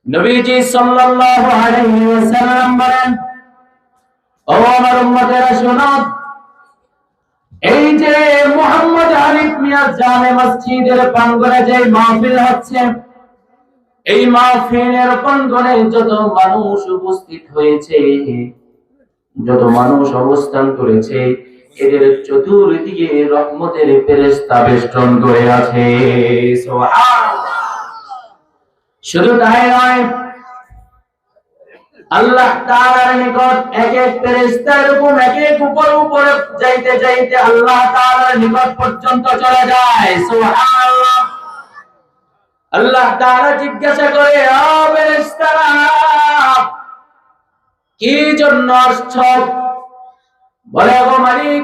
নবীজি সাল্লাল্লাহু আলাইহি ওয়াসাল্লাম বলেন, ও আমার উম্মতেরা শোনো, এই যে মুহাম্মদ হানিফ মিয়া জামে মসজিদের প্রাঙ্গণে যে মাহফিল হচ্ছে, এই মাহফিলের প্রাঙ্গণে যত মানুষ উপস্থিত হয়েছে, যত মানুষ অবস্থান করেছে, এদের চতুর্দিকে রহমতের ফেরেশতা বেষ্টন করে আছে। সুবহানাল্লাহ। শুধু তাই নয়, আল্লাহ তাআলার নিকট এক এক ফেরেশতার হুকুম এক এক উপরে যাইতে যাইতে আল্লাহ তাআলার নিকট পর্যন্ত চলে যায়। সুবহানাল্লাহ। আল্লাহ তাআলা জিজ্ঞাসা করে, ও ফেরেশতারা, কি জন্য আসছো? বলে, ও মালিক,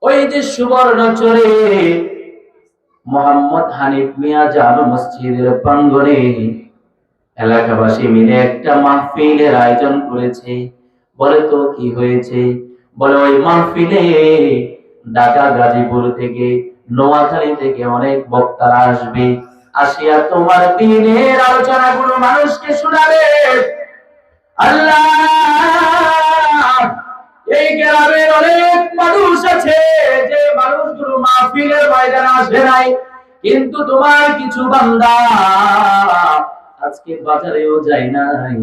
ওই যে সুবর্ণচরে মুহাম্মদ হানিফ মিয়া জামে মসজিদের প্রাঙ্গণে এলাকাবাসী মিলে একটা মাহফিলের আয়োজন করেছে। বলে, তো কি হয়েছে? বলে, ওই মাহফিলে ঢাকা, গাজীপুর থেকে, নোয়াখালী থেকে অনেক বক্তারা আসবে, আসিয়া তোমার দ্বীনের আলোচনাগুলো মানুষকে শোনাবে। আল্লাহ, এই গ্রামের অনেক মানুষ আছে যে মানুষগুলো মাহফিলের ময়দানে আসে নাই, কিন্তু তোমার কিছু বান্দা আজকে বাজারেও যায় নাই,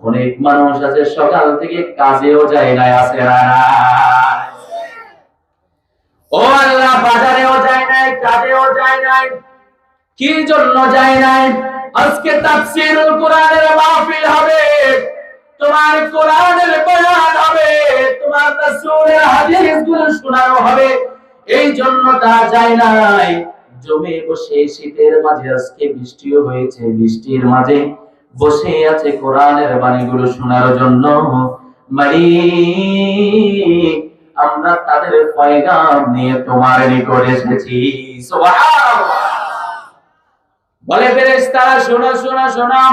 অনেক মানুষ আছে সকাল থেকে কাজেও যায় নাই, আছে না? ও আল্লাহ, বাজারেও যায় নাই, কাজেও যায় নাই, কি জন্য যায় নাই? আজকে তাফসীরুল কোরআনের মাহফিল হবে, তোমার কোরআনের বয়ান হবে, তোমার রাসূলের হাদিসগুলো শোনানো হবে, এই জন্য তা যায় নাই। জমে বসে শীতের মাঝে আজকে বৃষ্টিও হয়েছে, বৃষ্টির মাঝে বসে আছে কোরআনের বাণীগুলো শোনার জন্য। মালিক, আমরা তাদের পয়গাম নিয়ে তোমার নিকট এসেছি। সুবহানাল্লাহ। বলে, ফেরেশতারা শোনো শোনো শোনো,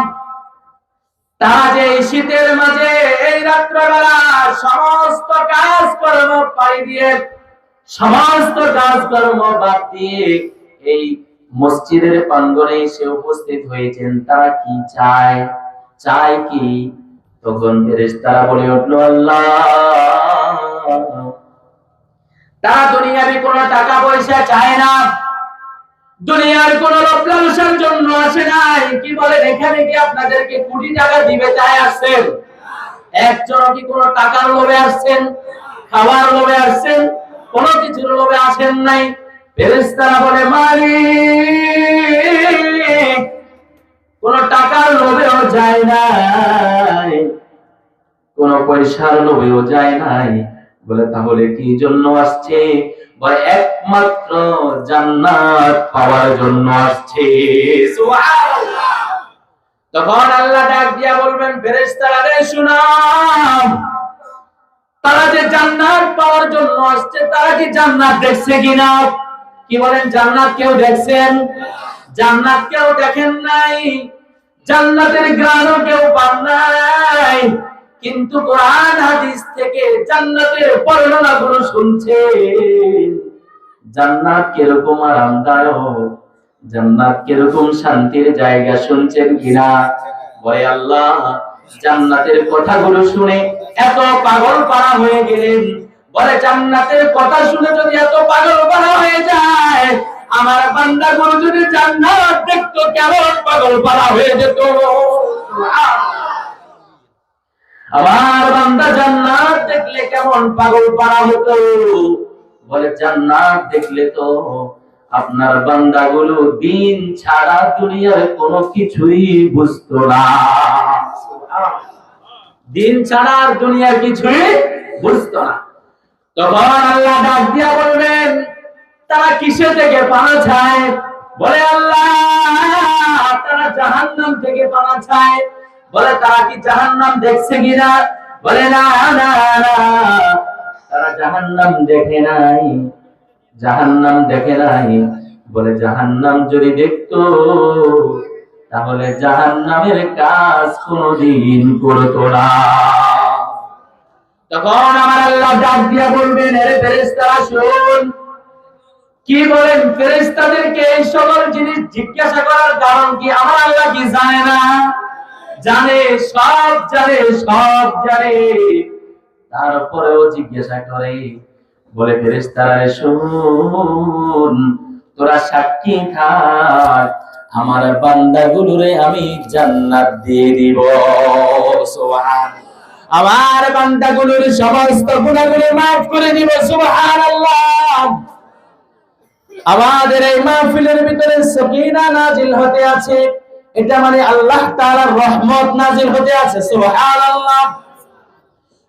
তারা যে শীতের মাঝে এই রাত্রবেলা সমস্ত কাজকর্ম পাড়ি দিয়ে, সমস্ত কাজকর্ম বাদ দিয়ে এই মসজিদের প্রাঙ্গণে এসে উপস্থিত হয়েছেন, তারা কি চায়? চায় কি? তখন ফেরেশতারা বলে উঠল, আল্লাহ, তারা দুনিয়াবি কোনো টাকা পয়সা চায় না, দুনিয়ার কোন লোভ লালসার জন্য আসে নাই। কি বলেন, এখানে কি আপনাদেরকে কোটি টাকা দিবে তাই আসছেন? একজন কি কোন টাকার লোভে আসছেন, খাবার লোভে আসছেন, কোন কিছুর লোভে আসেন নাই? ফেরেশতারা বলে, মালিক, কোন টাকার লোভেও যায় নাই, কোন পয়সার লোভেও যায় নাই। বলে, তাহলে কি জন্য আসছে? বলে, একমাত্র জান্নাত পাওয়ার জন্য আসছে। সুবহানাল্লাহ। তখন আল্লাহ ডাক দিয়া বলবেন, ফেরেশতারা রে শোনো, তারা যে জান্নাত পাওয়ার জন্য আসছে, তারা কি জান্নাত দেখছে কিনা? কি বলেন, জান্নাত কেউ দেখছেন? জান্নাত কেউ দেখেন নাই, জান্নাতের ঘ্রাণও কেউ পান নাই, কিন্তু কোরআন হাদিস থেকে জান্নাতের বর্ণনাগুলো শুনছে। জান্নাত কিরকম আরামদায়ক, জান্নাত কিরকম শান্তির জায়গা শুনছেন কিনা? বলে, আল্লাহ, জান্নাতের কথাগুলো শুনে এত পাগল পারা হয়ে গেলেন। বলে, জান্নাতের কথা শুনে যদি এত পাগল পারা হয়ে যায়, আমার বান্দাগুলো যদি জান্নাত দেখতো কেমন পাগল পারা হয়ে যেত। আমার বান্দা জান্নাত দেখলে কেমন পাগল পারা হতো। বলে, জান্নাত দেখলে তো আপনার বান্দাগুলো দিন ছাড়া দুনিয়ার কোনো কিছুই বুঝতো না। দিন ছাড়া আর দুনিয়ার কিছুই বুঝতো না। তখন আল্লাহ ডাক দিয়া বলবেন, তারা কিসে থেকে পানা চায়? বলে, আল্লাহ, তারা জাহান্নাম থেকে পানা চায়। বলে, তারা কি জাহান্নাম দেখছে কিনা? বলে, না না না, তারা জাহান্নাম দেখে নাই, জাহান্নাম দেখে নাই। বলে, জাহান্নাম যদি দেখতো তাহলে জাহান্নামের কাজ কোনদিন করতো না। তখন আমার আল্লাহ ডাক দিয়া বলবেন, এ ফেরেশতারা শুন। কি বলেন, ফেরেশতাদেরকে এই সকল জিনিস জিজ্ঞাসা করার কারণ কি আমার আল্লাহ কি জানে না? জানে, সব জানে, সব জানে। তারপরেও জিজ্ঞাসা করে, বলে ফেরেশতারা শুন, তোরা সাক্ষী থাক, আমার বান্দাগুলোরে আমি জান্নাত দিয়ে দিব। সুবহান, আমার বান্দাগুলোর সমস্ত গুনাহগুলো মাফ করে দিব। সুবহানাল্লাহ। আমাদের এই মাহফিলের ভিতরে সাকিনা নাজিল হতে আছে, এটা মানে আল্লাহ তাআলার রহমত নাজিল হতে আছে। সুবহানাল্লাহ।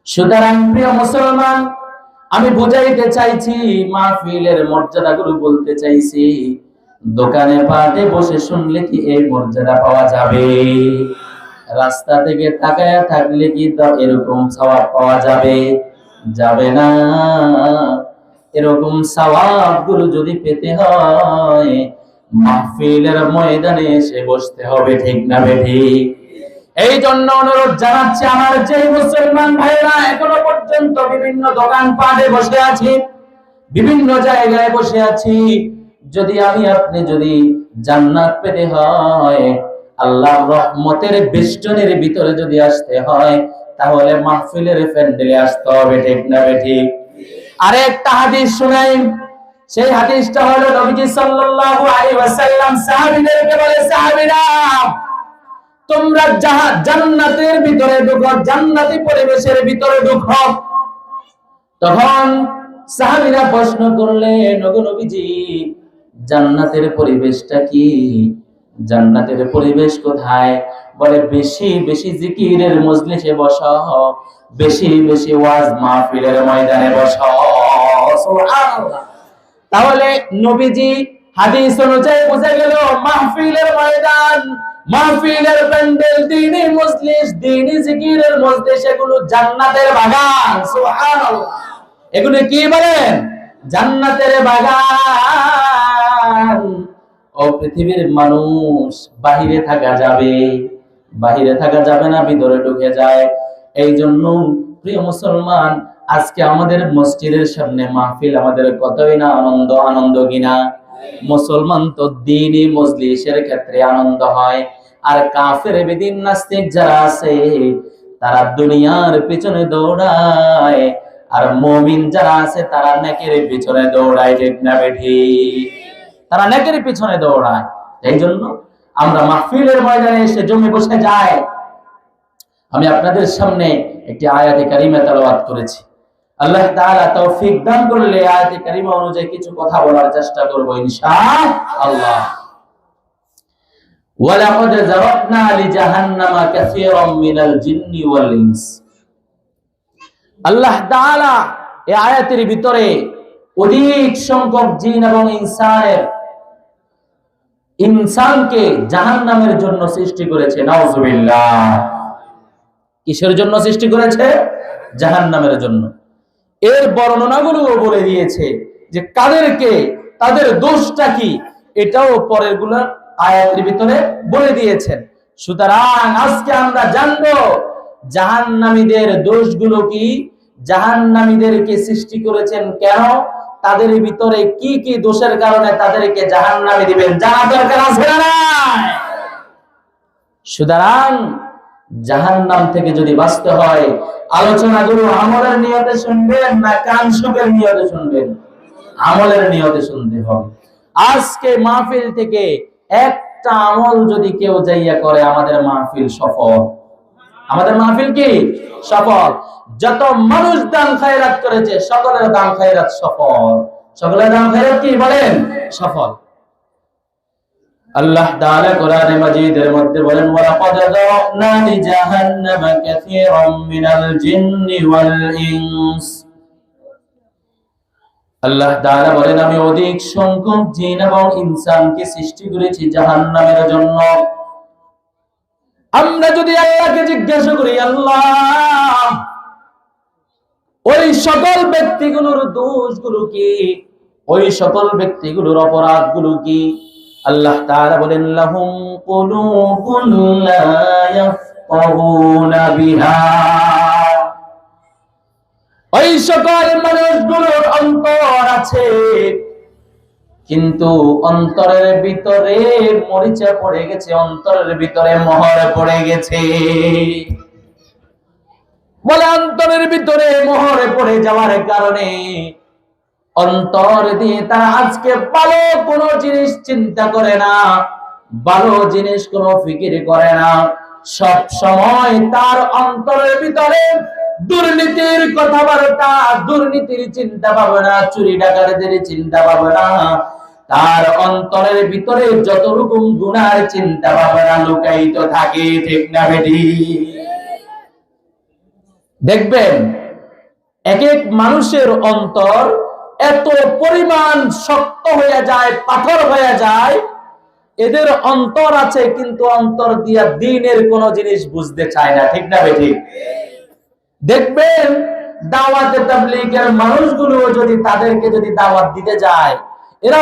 সুতরাং প্রিয় মুসলমান, আমি বুঝাইতে চাইছি, মাহফিলের মর্যাদাগুলো বলতে চাইছি। দোকানে পাটে বসে শুনলে কি এই মর্যাদা পাওয়া যাবে? রাস্তা থেকে তাকায়া থাকলে কি এরকম সওয়াব পাওয়া যাবে? যাবে না। এরকম সওয়াব গুলো যদি পেতে হয়, মাহফিলের ময়দানে এসে বসতে হবে, ঠিক না বেঠিক? এই জন্য অনুরোধ জানাচ্ছি, আমার যে মুসলমান ভাইরা এখনো পর্যন্ত বিভিন্ন দোকানপাটে বসে আছি, বিভিন্ন জায়গায় বসে আছি, যদি আমি আপনি যদি জান্নাত পেতে হয়, আল্লাহর রহমতের বেষ্টনীর ভিতরে যদি আসতে হয়, তাহলে মাহফিলের প্যান্ডেলে আসতে হবে, ঠিক না বেঠিক? আরেকটা হাদিস শুনাই। সেই হাদিসটা হলো নবীজি সাল্লাল্লাহু আলাইহি ওয়াসাল্লাম সাহাবীদেরকে বলে, সাহাবীরা, তোমরা জান্নাতের ভিতরে ঢুকো, জান্নাতি পরিবেশের ভিতরে ঢুকো। তখন সাহাবীরা প্রশ্ন করলেন, ওগো নবীজি, জান্নাতের পরিবেশটা কি? জান্নাতের পরিবেশ কোথায়? বলে, বেশি বেশি জিকিরের মজলিসে বসো, বেশি বেশি ওয়াজ মাহফিলের ময়দানে বসো। সুবহানাল্লাহ। তাহলে নবীজি হাদিস অনুযায়ী বোঝা গেল, মাহফিলের ময়দান, মাহফিলের প্যান্ডেল, দ্বীনি মজলিস, দ্বীনি জিকিরের মজলিস, এগুলো জান্নাতের বাগান। সুবহানাল্লাহ। এগুলো কি বলেন? জান্নাতের বাগান। ও পৃথিবীর মানুষ, বাহিরে থাকা যাবে? বাহিরে থাকা যাবে না, ভিতরে ঢুকে যায়। এই জন্য প্রিয় মুসলমান, আজকে আমাদের মসজিদের সামনে মাহফিল, আমাদের কতই না আনন্দ, আনন্দ কিনা? মুসলমান তো দ্বীনি মজলিসের ক্ষেত্রে আনন্দ হয়, আর কাফের বেদিন নাস্তিক যারা আছে, তারা দুনিয়ার পিছনে দৌড়ায়, আর মুমিন যারা আছে তারা নেকের পিছনে দৌড়ায়, ঠিক না বেঠিক? তারা নেকের পিছনে দৌড়ায়। এই জন্য আমরা মাহফিলের ময়দানে এসে জমে বসে যাই। আমি আপনাদের সামনে একটি আয়াতে কারিমা তেলাওয়াত করেছি। আল্লাহ তাআলা তৌফিক দান করলে আয়াতে কারিমা অনুযায়ী কিছু কথা বলার চেষ্টা করব ইনশাআল্লাহ। ওয়ালাকাদ যারাবনা লিজাহান্নামা কাসীরাম মিনাল জিন্নি ওয়াল ইনস। আল্লাহ তাআলা এই আয়াতের ভিতরে অধিক সংখ্যক জিন এবং ইনসানকে জাহান্নামের জন্য সৃষ্টি করেছে। নাউজুবিল্লাহ। কিসের জন্য সৃষ্টি করেছে? জাহান্নামের জন্য। এর বর্ণনাগুলো বলে দিয়েছে যে কাদেরকে, তাদের দোষটা কি, এটাও পরের গুলো আয়াতের ভিতরে বলে দিয়েছেন। সুতরাং আজকে আমরা জানবো জাহান্নামীদের দোষগুলো কি, জাহান্নামীদেরকে সৃষ্টি করেছেন কেন, তাদের ভিতরে কি কি দোষের কারণে তাদেরকে জাহান্নামে দিবেন, জানা দরকার আছে না? সুতরাং জাহান্নাম থেকে যদি বাঁচতে হয়, আলোচনাগুলো আমলের নিয়তে শুনবেন না কান সুখের নিয়তে শুনবেন? আমলের নিয়তে শুনতে হবে। আজকে মাহফিল থেকে একটা আমল যদি কেউ যাইয়া করে, আমাদের মাহফিল সফল। আমাদের মাহফিল কি সফল? যত মানুষ দান খায়রাত করেছে, সকলের দান খায়রাত সফল। সকলের দান খায়রাত কি বলেন? সফল। আল্লাহ তাআলা কোরআনে মাজিদের মধ্যে বলেন, ওয়ালাকাদ যারাবনা লিজাহান্নামা কাসীরাম মিনাল জিন্নি ওয়াল ইনস। আল্লাহ তাআলা বলেন, আমি অধিক সংখ্যক জিন এবং ইনসানকে সৃষ্টি করেছি জাহান্নামের জন্য। আমরা যদি আল্লাহকে জিজ্ঞাসা করি, আল্লাহ, ওই সকল ব্যক্তিগুলোর দোষগুলো কি, ওই সকল ব্যক্তিগুলোর অপরাধগুলো কি? আল্লাহ তাআলা বলেন, লাহুম কুলুবুন লা ইয়াফকাহুনা বিহা। ওই সকল মানুষগুলোর অন্তর আছে, কিন্তু অন্তরের ভিতরে মরিচা পড়ে গেছে, অন্তরের ভিতরে মোহর পড়ে গেছে। বলে অন্তরের ভিতরে মোহর পড়ে যাওয়ার কারণে অন্তর দিয়ে তারা আজকে ভালো কোনো জিনিস চিন্তা করে না, ভালো জিনিস কোনো ফিকির করে না। সব সময় তার অন্তরের ভিতরে দুর্নীতির কথাবার্তা, দুর্নীতির চিন্তা ভাবনা, চুরি ডাকাতের চিন্তা ভাবনা, তার অন্তরের ভিতরে যত রকম গুনার চিন্তা ভাবনা লুকায়িত থাকে। ঠিক না বেটি? দেখবেন এক এক মানুষের অন্তর এত পরিমাণ শক্ত হয়ে যায়, পাথর হয়ে যায়। এদের অন্তর আছে কিন্তু অন্তর দিয়া দ্বীনের কোন জিনিস বুঝতে চায় না। ঠিক না বেটি? দেখবেন দাওয়াতে তাবলীগের মানুষগুলো যদি তাদেরকে যদি দাওয়াত দিতে যায়, এরা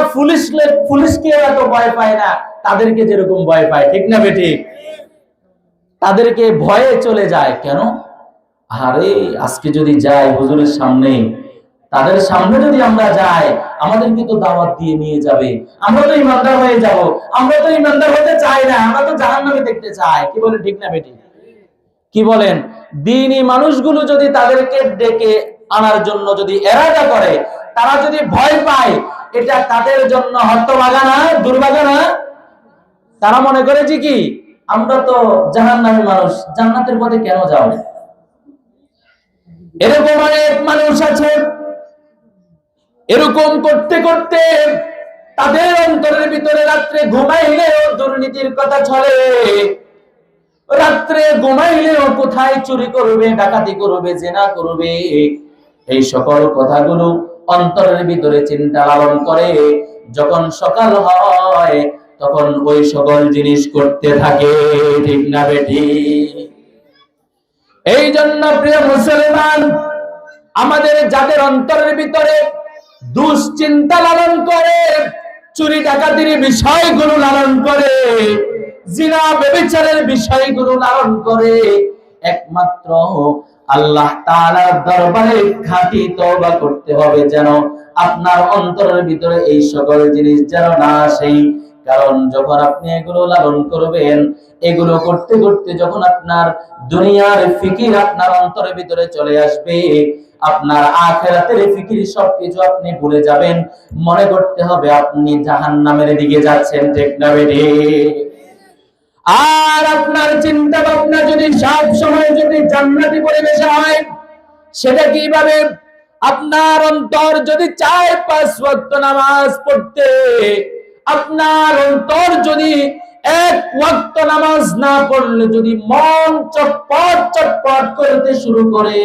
পুলিশকে এত ভয় পায় না, তাদেরকে যেরকম ভয় পায়। ঠিক না বেটি? তাদেরকে ভয়ে চলে যায়। কেন? আরে আজকে যদি যাই হুজুরের সামনে, তাদের সামনে যদি আমরা যাই, আমাদেরকে তো দাওয়াত দিয়ে নিয়ে যাবে, আমরা তো ইমানদার হয়ে যাব। আমরা তো ইমানদার হতে চাই না, আমরা তো জাহান্নামে দেখতে চাই। কি বলেন? ঠিক না বেটি? কি বলেন? দ্বীনি মানুষগুলো যদি তাদেরকে ডেকে আনার জন্য যদি এরাদা করে, তারা যদি ভয় পায়, এটা তাদের জন্য হতভাগা না, দুর্ভাগা না? তারা মনে করে যে কি আমরা তো জাহান্নামী মানুষ, জান্নাতের পথে কেন যাও? এরকম অনেক মানুষ আছে, এরকম করতে করতে তাদের অন্তরের ভিতরে রাত্রে ঘুমাইলেও দুর্নীতির কথা চলে, রাত্রে ঘুমাইলেও কোথায় চুরি করবে, ডাকাতি করবে, জেনা করবে, এই সকল কথাগুলো অন্তরের ভিতরে চিন্তা লালন করে। যখন সকাল হয় তখন ওই সকল জিনিস করতে থাকে। ঠিক না বেটি? এই জন্য প্রিয় মুসলমান, আমাদের যাদের অন্তরের ভিতরে দুশ্চিন্তা লালন করে, চুরি ডাকাতির বিষয়গুলো লালন করে, জিনা ব্যভিচারের বিষয়গুলো লালন করে, একমাত্র আল্লাহ তাআলার দরবারে খাঁটি তওবা করতে হবে, যেন আপনার অন্তরের ভিতরে এই সকল জিনিস যেন না আসে। কারণ যখন আপনি এগুলো লালন করবেন, এগুলো করতে করতে যখন আপনার দুনিয়ার ফিকির আপনার অন্তরের ভিতরে চলে আসবে, আপনার আখিরাতের ফিকির সবকিছু আপনি ভুলে যাবেন। মনে করতে হবে আপনি জাহান্নামের দিকে যাচ্ছেন। ঠিক না বেটি? আর আপনার চিন্তা ভাবনা যদি সব সময় যদি জান্নাতি পরিবেশে হয়, সেটা কিভাবে? আপনার অন্তর যদি চায় 5 ওয়াক্ত নামাজ পড়তে, আপনার অন্তর যদি 1 ওয়াক্ত নামাজ না পড়লে যদি মন চটপট চটপট করতে শুরু করে,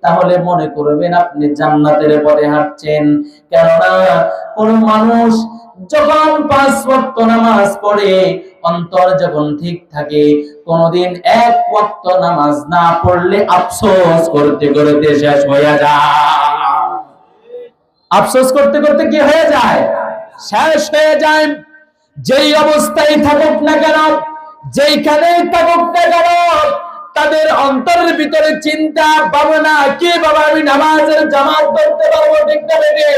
তাহলে মনে করবেন আপনি জান্নাতের পথে হাঁটছেন। কেননা কোন মানুষ যখন 5 ওয়াক্ত নামাজ পড়ে, অন্তর যখন ঠিক থাকে, কোনদিন 1 ওয়াক্ত নামাজ না পড়লে আফসোস করতে করতে শেষ হয়ে যায়। আফসোস করতে করতে কি হয়ে যায়? শেষ হয়ে যায়। যেই অবস্থায় থাকুক না কেন, যেইখানেই থাকুক না কেন, তাদের অন্তরের ভিতরে চিন্তা ভাবনা কি, বাবা আমি নামাজের জামাত পড়তে পারবো। ঠিক না বেটি?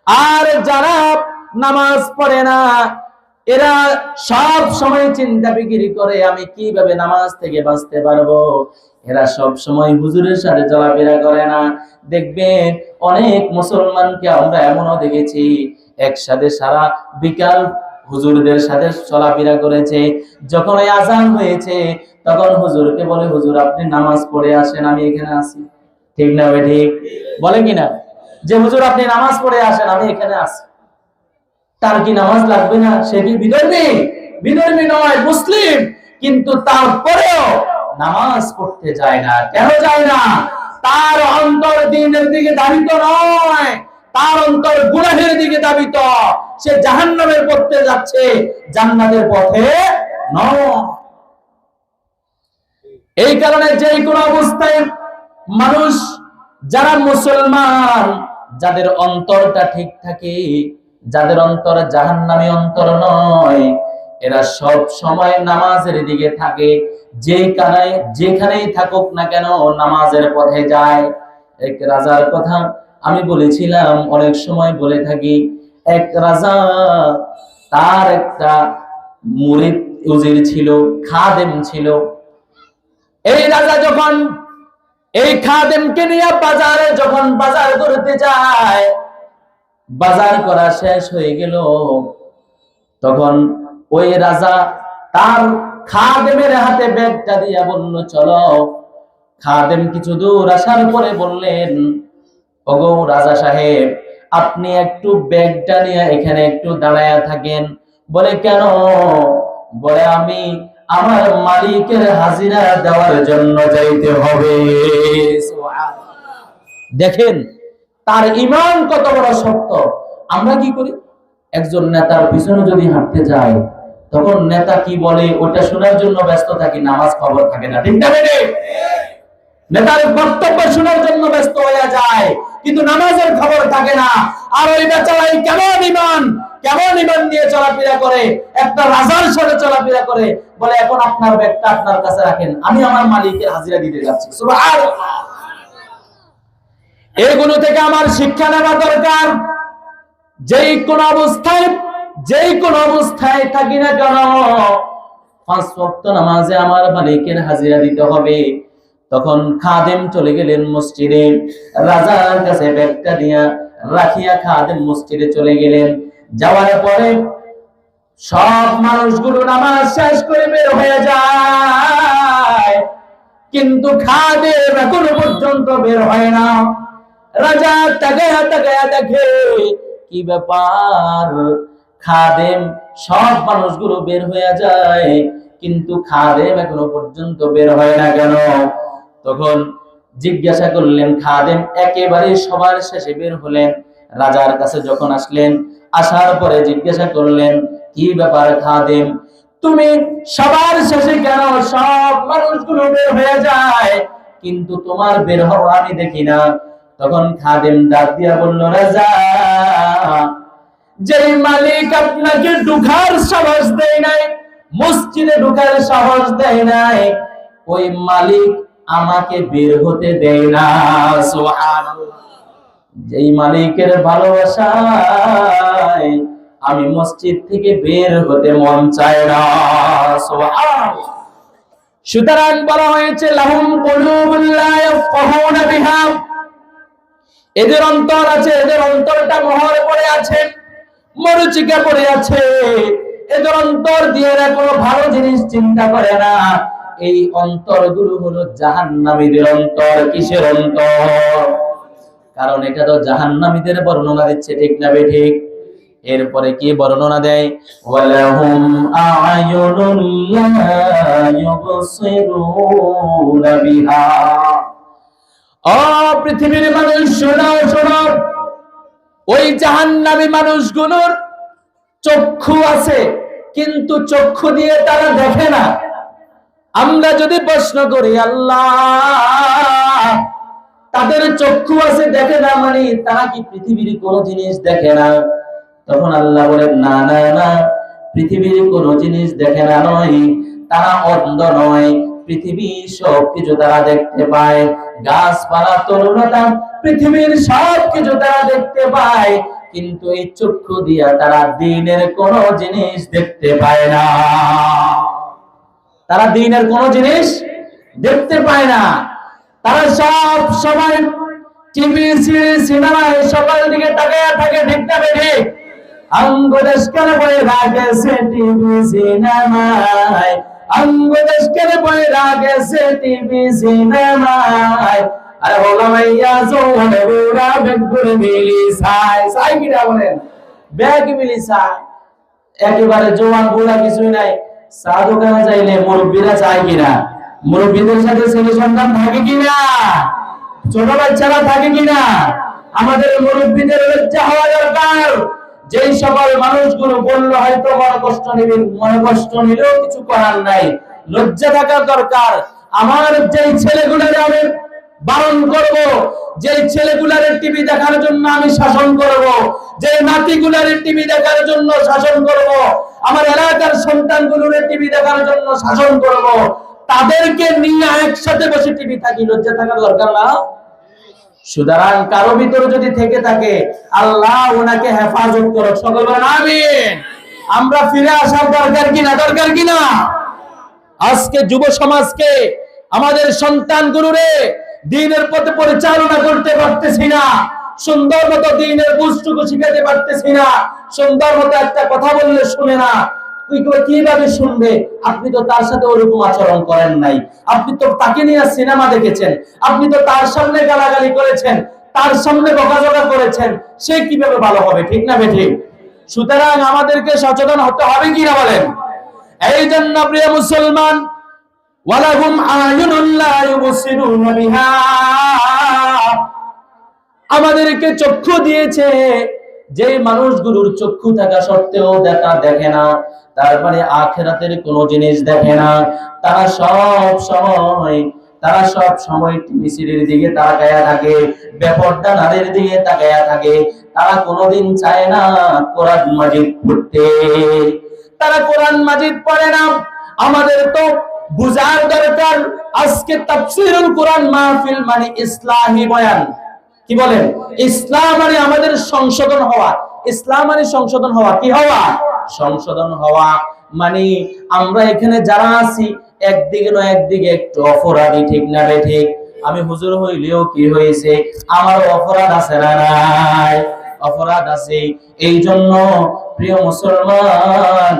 আর যারা নামাজ পড়ে না, এরা সব সময় চিন্তা বিক্রি করে আমি কিভাবে নামাজ থেকে বাঁচতে পারবো। এরা সব সময় হুজুরের সাথে চলাফেরা করে না। দেখবেন অনেক মুসলমানকে আমরা এমনও দেখেছি, একসাথে সারা বিকাল হুজুরদের সাথে চলাফেরা করেছে, যখন এই আজান হয়েছে তখন হুজুরকে বলে, হুজুর আপনি নামাজ পড়ে আসেন, আমি এখানে আছি। ঠিক না বেটি? বলে কিনা যে হুজুর আপনি নামাজ পড়ে আসেন, আমি এখানে আছি। তার কি নামাজ লাগবে না? সে কি বিধর্মী? বিধর্মী নয়, মুসলিম, কিন্তু তারপরেও নামাজ পড়তে যায় না। কেন যায় না? তার অন্তর দ্বীনের দিকে ধাবিত নয়, তার অন্তর গুনাহের দিকে ধাবিত। সে জাহান্নামের পথে যাচ্ছে, জান্নাতের পথে নয়। এই কারণে যে কোনো অবস্থায় মানুষ, যারা মুসলমান, যাদের অন্তরটা ঠিক থাকে, যাদের অন্তর জাহান্নামী অন্তর নয়, এরা সব সময় নামাজের দিকে থাকে। যেখানেই থাকুক না কেন নামাজের পথে যায়। এক রাজার কথা আমি বলেছিলাম, অনেক সময় বলে থাকি। এক রাজা, তার একটা মুরিদ উজির ছিল, খাদেম ছিল। এই রাজা যখন এই খাদেমকে নিয়ে বাজারে যখন বাজার করতে যায়, বাজার করা শেষ হয়ে গেল, তখন ওই রাজা তার খাদেমের হাতে ব্যাগটা দিয়া বলল, চলো। খাদেম কিছু দূর আসার পরে বললেন, ওগো রাজা সাহেব, আপনি একটু ব্যাগটা নিয়ে এখানে একটু দাঁড়ায়া থাকেন। বলে, কেন? বলে, আমি আমার মালিকের হাজিরা দেওয়ার জন্য যাইতে হবে। দেখেন তার ঈমান কত বড় শক্ত। আমরা কি করি? একজন নেতার পিছনে যদি হাঁটতে যাই, তখন নেতা কি বলে ওটা শোনার জন্য ব্যস্ত থাকি, নামাজ খবর থাকে না। ঠিক না বেটে? নেতার বক্তব্য শোনার জন্য ব্যস্ত হয়ে যায়, কিন্তু নামাজের খবর থাকে না। আর ওই বেচারাই কেমন ঈমান নিয়ে চলাফেরা করে, একটা রাজার সাথে চলাফেরা করে। বলে, এখন আপনার ব্যাগটা আপনার কাছে রাখেন, আমি আমার মালিকের হাজিরা দিতে যাচ্ছি। সুবহানাল্লাহ। এগুলো থেকে আমার শিক্ষা নেওয়া দরকার। যেই কোন অবস্থায় থাকি না কেন, 5 ওয়াক্ত নামাজে আমার মালিকের হাজিরা দিতে হবে। তখন খাদেম চলে গেলেন মসজিদে, রাজার কাছে ব্যাগটা দিয়া রাখিয়া খাদেম মসজিদে চলে গেলেন। যাওয়ার পরে সব মানুষগুলো নামাজ শেষ করে বের হয়ে যায়, কিন্তু খাদেম এখনো পর্যন্ত বের হয় না। রাজা তাকায়া দেখে, কি ব্যাপার, খাদেম সব মানুষগুলো বের হয়ে যায়, কিন্তু খাদেম এখনো পর্যন্ত বের হয় না কেন? তখন জিজ্ঞাসা করলেন, খাদেম একেবারে সবার শেষে বের হলেন। রাজার কাছে যখন আসলেন, আসার পরে জিজ্ঞাসা করলেন, কি ব্যাপার খাদেম, তুমি সবার শেষে কেন? সব মানুষগুলো বের হয়ে যায়, কিন্তু তোমার বের হওয়া আমি দেখি না। তখন খাদেম ডাক দিয়া বলল, রাজা, যে মালিক আপনাকে ঢোকার সাহস দেয় নাই, মসজিদে ঢোকার সাহস দেয় নাই, ওই মালিক আমাকে বের হতে দেয় না। সুবহানাল্লাহ। যেই মালিকের ভালোবাসায় আমি মসজিদ থেকে বের হতে মন চায় না। সুবহানাল্লাহ। সুতরাং বলা হয়েছে, লাহুম কুলুবুন লা ইয়াফকাহুনা বিহা, এদের অন্তর আছে, এদের অন্তরটা মোহরে পড়ে আছে, মরুচিকা পড়ে আছে, এদের অন্তর দিয়ে কোনো ভালো জিনিস চিন্তা করে না। এই অন্তরগুলো হলো জাহান্নামীদের অন্তর। কিসের অন্তর? কারণ এটা তো জাহান্নামীদের বর্ণনা দিচ্ছে, ঠিক না বেঠিক? এরপরে কি বর্ণনা দেয়? ওয়ালাহুম আ'য়ুনুন লা ইউবসিরুনা বিহা। ও পৃথিবীর মানুষ, শোনো, ওই জাহান্নামী মানুষগুলোর চক্ষু আছে, কিন্তু চক্ষু দিয়ে তারা দেখে না। আমরা যদি প্রশ্ন করি, আল্লাহ, তাদের চক্ষু আছে দেখে না, মানে তারা কি পৃথিবীর কোন জিনিস দেখে না? তখন আল্লাহ বলেন, না, পৃথিবীর কোন জিনিস দেখে না নয়, তারা অন্ধ নয়, পৃথিবীর সবকিছু তারা দেখতে পায়, গাছপালা, তরুণতা, পৃথিবীর সবকিছু তারা দেখতে পায়, কিন্তু এই চক্ষু দিয়া তারা দ্বীনের কোন জিনিস দেখতে পায় না। তারা দ্বীনের কোন জিনিস দেখতে পায় না। তারা সব সময় টিভি, সিনেমায় সকাল দিকে তাকিয়ে থাকে, ঠিক না বেঠিক? অঙ্গদেশ কেন বই রাখেছে টিভি সিনেমায়, অঙ্গদেশ কেন বই রাখেছে টিভি সিনেমায়। আরে বলো ভাইয়া, জোরে বুড়া বেগ করে মিলি সাই কিনা বলেন, ব্যাগ মিলি সাই। একেবারে জোয়ান বুড়া কিছুই নাই। চা দোকানে যাইলে মুরব্বীরা চায় কিনা? মুরব্বীদের সাথে ছেলে সন্তান থাকে কিনা? ছোট বাচ্চারা থাকে কিনা? আমাদের মুরব্বীদের লজ্জা হওয়া দরকার। যেই সকল মানুষগুলো বললো হয়তো মনে কষ্ট নিলেও কিছু করার নাই, লজ্জা থাকা দরকার। আমার যেই ছেলেগুলোর আমি বারণ করব, যেই ছেলেগুলার টিভি দেখার জন্য আমি শাসন করব, যে নাতিগুলার টিভি দেখার জন্য শাসন করব, আমার এলাকার সন্তানগুলোর টিভি দেখার জন্য শাসন করব, তাদেরকে নিয়ে একসাথে বসে টিভি থাকি, লজ্জা থাকার দরকার না? সুতরাং কারো ভিতরে যদি থেকে থাকে আল্লাহ ওনাকে হেফাজত করুক, সকল বলেন আমিন। আমরা ফিরে আসার দরকার কিনা, দরকার কিনা? আজকে যুব সমাজকে, আমাদের সন্তানগুলোরে দ্বীনের পথে পরিচালনা করতে পারতেছি না, সুন্দর মতো দ্বীনের বুঝটুকু শিখাতে পারতেছি না, সুন্দর মতো একটা কথা বললে শুনে না, কিভাবে শুনবে? আপনি তো তার সাথে ওরকম আচরণ করেন নাই, আপনি তো তাকে নিয়ে সিনেমা দেখেছেন, আপনি তো তার সামনে গালাগালি করেছেন, তার সামনে বকাঝকা করেছেন, সে কিভাবে ভালো হবে? ঠিক না বেঠিক? সুতরাং আমাদেরকে সচেতন হতে হবে কিনা বলেন? এই জন্য প্রিয় মুসলমান, ওয়ালাহুম আয়ুনুন লা ইউবসিরুনা বিহা, আমাদেরকে চক্ষু দিয়েছে, যে মানুষগুলোর চক্ষু থাকা সত্ত্বেও দেখে না, তারপরে আখিরাতের কোনো জিনিস দেখে না, তারা সব সময় টিভি সিরিয়ালের দিকে তাকায়া থাকে, বেপরদা নারীর দিকে তাকায়া থাকে, তারা কোনোদিন চায় না কোরআন মাজিদ পড়তে, তারা কোরআন মাজিদ পড়ে না। আমাদের তো বুঝার দরকার, আজকে তাফসীরুল কোরআন মাহফিল মানে ইসলামী বয়ান। কি বলেন? ইসলাম মানে আমাদের সংশোধন হওয়া, ইসলাম মানে সংশোধন হওয়া। কি হওয়া? সংশোধন হওয়া। মানে আমরা এখানে যারা আছি একদিকে নয় একদিকে একটু অপরাধী, ঠিক না রে ঠিক? আমি হুজুর হইলেও কি হয়েছে, আমারও অপরাধ আছে না নাই? অপরাধ আছে। এই জন্য প্রিয় মুসলমান,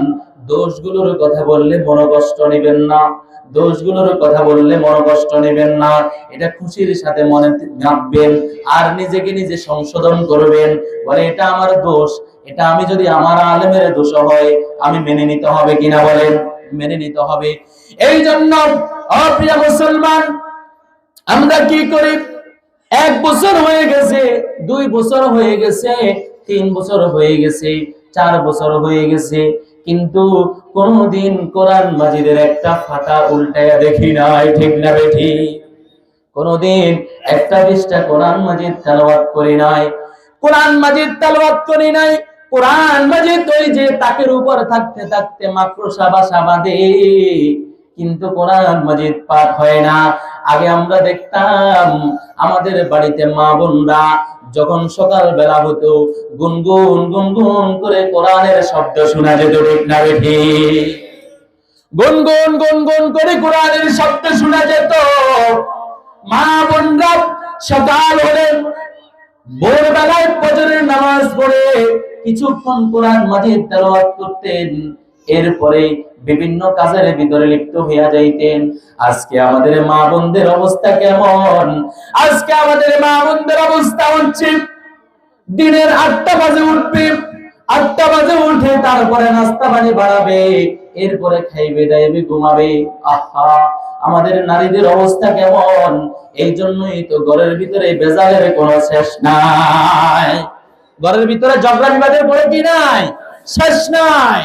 দোষগুলোর কথা বললে মনোকষ্ট নেবেন না, দোষগুলোর কথা বললে মনোকষ্ট নেবেন না, এটা খুশির সাথে মনে ভাববেন আর নিজেকে নিজে সংশোধন করবেন। বলে এটা আমার দোষ, এটা আমি যদি আমার আলেমের দোষ হয় আমি মেনে নিতে হবে কিনা বলেন? মেনে নিতে হবে। এই জন্য প্রিয় মুসলমান, আমরা কি করি? 1 বছর হয়ে গেছে, 2 বছর হয়ে গেছে, 3 বছর হয়ে গেছে, 4 বছর হয়ে গেছে, কিন্তু কোনদিন কোরআন মাজিদের একটা পাতা উল্টায়া দেখি নাই, ঠিক না বেঠি? কোনদিন একটা পৃষ্ঠা কোরআন মাজিদ তেলাওয়াত করি নাই, কোরআন মাজিদ তেলাওয়াত করি নাই। কোরআন মাজিদ ওই যে তাকের উপর থাকতে থাকতে মাকড়সা বাসা বাঁধে, কিন্তু কোরআন মাজিদ পাঠ হয় না। আগে আমরা দেখতাম আমাদের বাড়িতে মা বোনরা যখন সকাল বেলা হতো, গুনগুন গুনগুন করে কোরআনের শব্দ শোনা যেত, ঠিক না বেঠি? গুনগুন গুনগুন করে কোরআনের শব্দ শোনা যেত। মা বোনরা সকাল হলে ভোরবেলায় ফজরের নামাজ পড়ে কিছুক্ষণ কোরআন মাজিদ তেলাওয়াত করতেন, এরপরে বিভিন্ন কাজের ভিতরে লিপ্ত হইয়া যাইতেন। আজকে আমাদের মা বোনদের অবস্থা কেমন? আজকে আমাদের মা বোনদের অবস্থা হচ্ছে দিনের 8টা বাজে উঠবে, 8টা বাজে উঠে তারপরে নাস্তা পানি বানাবে, এরপরে খাইবে দাইবে ঘুমাবে। আহা, আমাদের নারীদের অবস্থা কেমন? এই জন্যই তো ঘরের ভিতরে বেজালের কোনো শেষ নাই, ঘরের ভিতরে ঝগড়া বিবাদের পরে কি নাই? শেষ নাই।